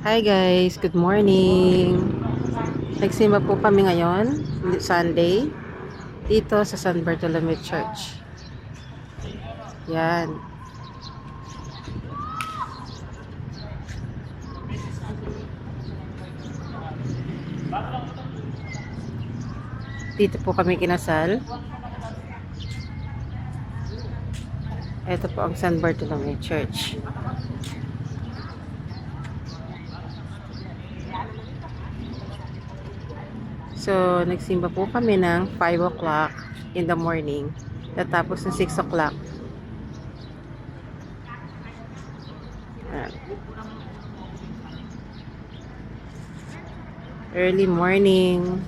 Hi guys, good morning. Nagsimba po kami ngayon, Sunday, dito sa San Bartolome Church. Yan. Dito po kami kinasal. Ito po ang San Bartolome Church. So, nagsimba po kami ng 5 o'clock in the morning. Natapos ng 6 o'clock. Early morning.